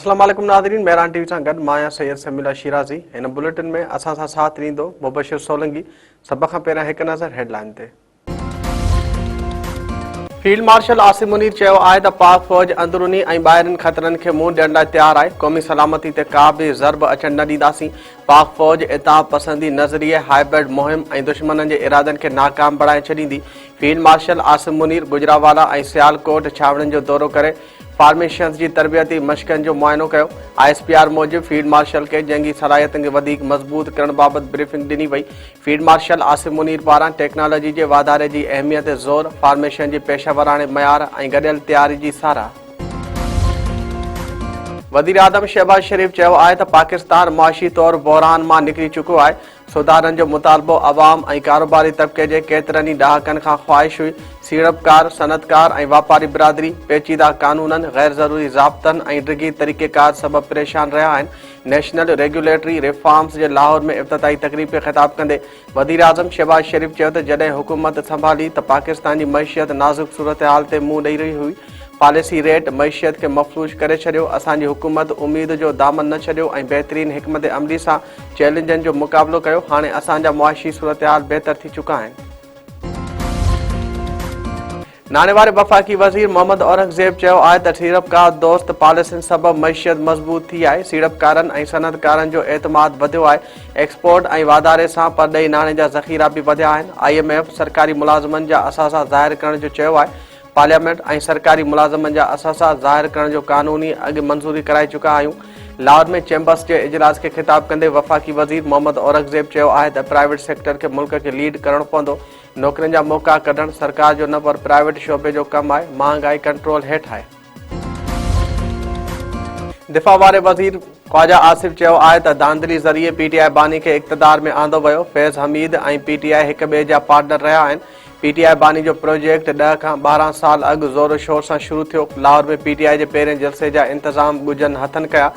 अस्सलाम वालेकुम नाज़रीन, मेहरान टीवी सां गॾु मां सैयद समीला शिराज़ी। हिन बुलेटिन में असां सां साथ ॾींदो मुबशिर सोलंगी। सभ खां पहिरियां हिकु नज़र हेडलाइन ते। फील्ड मार्शल आसिम मुनीर चयो आहे त पाक फ़ौज अंदरूनी ऐं ॿाहिरिनि ख़तरनि खे मुंहुं ॾियण लाइ तयारु आहे। क़ौमी सलामती ते का बि ज़रब अचणु न ॾींदासीं। पाक फ़ौज इताब पसंदी नज़रिए, हाइब्रिड मुहिम ऐं दुश्मननि जे इरादनि खे नाकाम बणाए छॾींदी। फील्ड मार्शल आसिम मुनीर गुजरावाला ऐं सियालकोट छावड़ियुनि जो दौरो करे फार्मेशंस जी तरबियती मश्कनि जो मुआइनो कयो। ISPR मूजिबि फील्ड मार्शल खे जंगी सलाहियतुनि खे वधीक मज़बूत करण बाबति ब्रीफिंग ॾिनी वई। फील्ड मार्शल आसिम मुनीर पारां टेक्नोलॉजी जे वाधारे जी अहमियत ते ज़ोर, फार्मेशन जे पेशावराणे मयार ऐं गॾियल तयारी जी साराह। वज़ीर आज़म शहबाज शरीफ़ चयो आहे त पाकिस्तान मुआशी तौरु बहरान मां निकिरी चुको आहे। सुधारनि जो मुतालबो अवाम ऐं कारोबारी तबिके जे केतिरनि ई ॾहाकनि खां ख़्वाहिश हुई। सीड़पकार, सनअतकार ऐं वापारी बिरादरी पेचीदा कानूननि, गैर ज़रूरी ज़ाब्तनि ऐं डिघी तरीक़ेकार सबबि परेशान रहिया आहिनि। नेशनल रेगुलेटरी रिफॉर्म्स जे लाहौर में इफ़्तिताही तक़रीब खे ख़िताब कंदे वज़ीर आज़म शहबाज शरीफ़ चयो त जॾहिं हुकूमत संभाली त पाकिस्तान जी मईशियत नाज़ुक सूरत हाल ते मुंहुं ॾेई रही हुई। पॉलिसी रेट मईशियत खे मफ़लूज करे छॾियो। असांजी हुकूमत उमेद जो दामन न छॾियो ऐं बहितरीन हिकमत अमली सां चैलेंजनि जो मुक़ाबिलो कयो। हाणे असांजा मुआशी सूरत हाल बहितर थी चुका आहिनि। नाणे वारे वफ़ाक़ी वज़ीर मोहम्मद औरंगज़ेब चयो आहे त सीड़पकार दोस्त पॉलिसियुनि सबबि मईशियत मज़बूत थी आहे। सीड़पकारनि ऐं सनअतकारनि जो एतमाद वधियो आहे। एक्सपोर्ट ऐं वाधारे सां परॾेही नाणे जा ज़ख़ीरा बि वधिया आहिनि। IMF सरकारी मुलाज़िमनि जा असासा ज़ाहिर करण जो चयो आहे। पार्लियामेंट ऐं सरकारी मुलाज़िमनि जा असासा ज़ाहिर करण जो क़ानूनी अॻु मंज़ूरी कराए चुका आहियूं। लाहौर में चैम्बर्स जे इजलास खे ख़िताब कंदे वफ़ाक़ी वज़ीर मोहम्मद औरंगज़ेब चयो आहे त प्राइवेट सेक्टर खे मुल्क खे लीड करणो पवंदो। नौकरियुनि जा मौक़ा कढणु सरकार जो न पर प्राइवेट शोबे जो कमु आहे। महांगाई कंट्रोल हेठि आहे। दिफ़ा वारे वज़ीर ख़्वाजा आसिफ़ चयो आहे त धांधली ज़रिए PTI बानी खे इक़्तिदार में आंदो वियो। फैज़ हमीद ऐं PTI हिक ॿिए जा पार्टनर रहिया आहिनि। PTI बानी जो प्रोजेक्ट 10 खां 12 साल अॻु ज़ोर शोर सां शुरू थियो। लाहौर में PTI जे पहिरें जलसे जा इंतज़ाम ॻुझनि हथनि कया।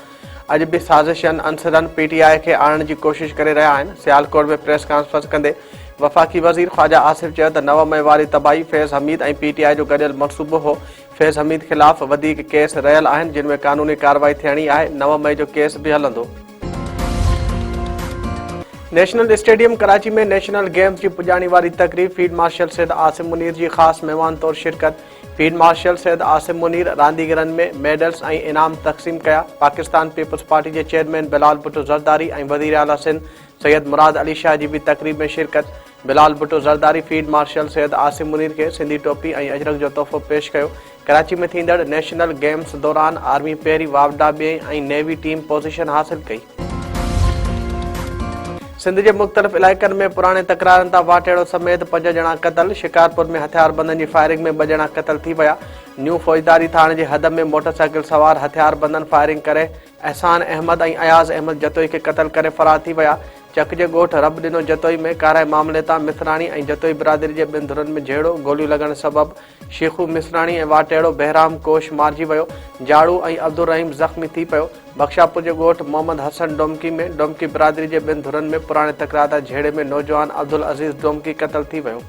अॼु बि साज़िशनि अंसरनि PTI खे आणण जी कोशिश करे रहिया आहिनि। सियालकोट में प्रेस कॉन्फ्रेंस कंदे वफ़ाक़ी वज़ीर ख़्वाजा आसिफ़ चयो त 9 मई वारी तबाही फैज़ हमीद ऐं PTI जो गॾियल मनसूबो हो। फैज़ हमीद ख़िलाफ़ वधीक केस रहियल आहिनि जिन में क़ानूनी कार्रवाई थियणी आहे। 9 मई जो केस बि हलंदो। नेशनल स्टेडियम कराची में नेशनल गेम्स की पुॼाणी वारी तक़रीब फील्ड मार्शल सैयद आसिम मुनीर जी ख़ासि महिमान तौरु शिरकत। फील्ड मार्शल सैयद आसिम मुनीर रांदीगरनि में मेडल्स ऐं इनाम तक़सीम कया। पाकिस्तान पीपल्स पार्टी जे चेयरमैन बिलाल भुट्टो ज़रदारी ऐं वज़ीर आला सिंध सैयद मुराद अली शाह जी बि तक़रीब में शिरकत। बिलाल भुट्टो ज़रदारी फील्ड मार्शल सैयद आसिम मुनीर खे सिंधी टोपी ऐं अजरक जो तोहफ़ो पेश कयो। कराची में थींदड़ नेशनल गेम्स दौरान आर्मी पहिरीं वावडा ॿिए ऐं नेवी टीम पोज़ीशन हासिल कई। सिंध जे मुख़्तलिफ़ इलाइक़नि में पुराणे तकरारनि तां वाटेड़ो समेत 5 ॼणा क़तल। शिकारपुर में हथियारबंदनि जी फायरिंग में 2 ॼणा क़तल थी विया। न्यू फ़ौजदारी थाणे जे हद में मोटरसाइकिल सवार हथियारबंदनि फायरिंग करे एहसान अहमद ऐं अयाज़ अहमद जतोई खे क़तल करे फ़रार थी विया। चक जे ॻोठ रब ॾिनो जतोई में काराए मामले तां मिसराणी ऐं जतोई बिरादरी जे 2 धुरनि में झेड़ो। गोलियूं लॻण सबबि शीखू मिसराणी ऐं वाटेड़ो बहराम कोश मारिजी वियो। जाड़ू ऐं अब्दुल रहीम ज़ख़्मी थी पियो। बख्शापुर जे ॻोठ मोहम्मद हसन डोमकी में डोमकी बिरादरी जे 2 धुरनि में पुराणे तकरार तां झेड़े में नौजवान अब्दुल अज़ीज़ डोमकी क़तल थी वियो।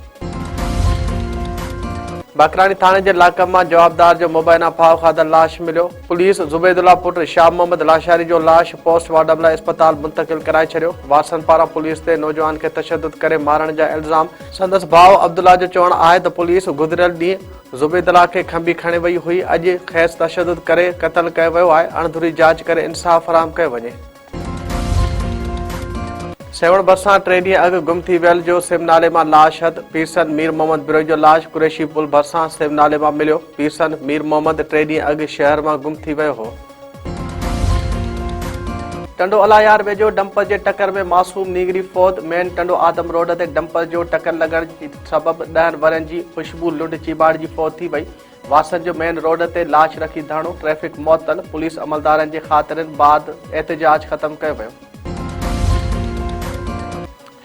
बाकरानी थाणे जे इलाक़े मां जवाबदार जो मुबैना फाव खाधल लाश मिलियो। पुलिस ज़ुबैदुल्ला पुट शाह मोहम्मद लाशारी जो लाश पोस्टमार्टम लाइ इस्पताल मुंतक़िल कराए छॾियो। वारसनि पारां पुलिस ते नौजवान खे तशद्दुद करे मारण जा इल्ज़ाम। संदसि भाउ अब्दुल्ला जो चवणु आहे त पुलिस गुज़िरियल ॾींहुं ज़ुबैदुल्ला खे खंबी खणे वई हुई। अॼु खेसि तशद्दुद करे क़तल कयो वियो आहे। अणधुरी जांच करे इंसाफ़ फराहम कयो वञे। सेवण भरिसां 3 ॾींहं अॻु गुम थी वियल जो सिम नाले मां लाश हथ। पीरसन मीर मोहम्मद बिरोई जो लाश कुरैशी पुल भरिसां सिम नाले मां मिलियो। पीरसन मीर मोहम्मद 3 ॾींहं अॻु शहर मां गुम थी वियो हो। टंडो अलायार वेझो डंपर जे टकर में मासूम नीगरी फौत। मेन टंडो आदम रोड ते डंपर जो टकर लॻण जे सबबि 10 वरनि जी खुशबू लुड चिबाड़ जी फौत थी वई। वासन जो मेन रोड ते लाश रखी धाणो। ट्रैफ़िक मुअतल। पुलिस अमलदारनि जे ख़ातिरनि बाद एहतजाज ख़तमु कयो वियो।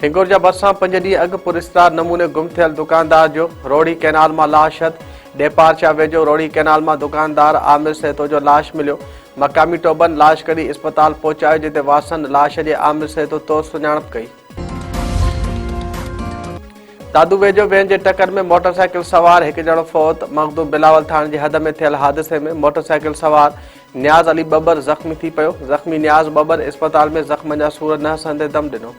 हिंगोर जा भरिसां 5 ॾींहं अॻु पुरस्कार नमूने गुम थियल दुकानदार जो रोड़ी कैनाल मां लाश हथ। डेपारचा वेझो रोड़ी कैनाल मां दुकानदार आमिर सेतो जो लाश मिलियो। मक़ामी टोबनि लाश कढी इस्पताल पहुचायो जिते वासन लाश जे आमिर सेतो तौरु सुञाणप कई। दादू वेझो वैन जे टकर में मोटरसाइकिल सवार 1 ॼणो फौत। मखदूम बिलावल थाणे जे हद में थियल हादिसे में मोटरसाइकिल सवार न्याज़ अली बबर ज़ख़्मी थी पियो। ज़ख़्मी न्याज़ बबर अस्पताल में ज़ख़्म जा सूर न सहंदे दम ॾिनो।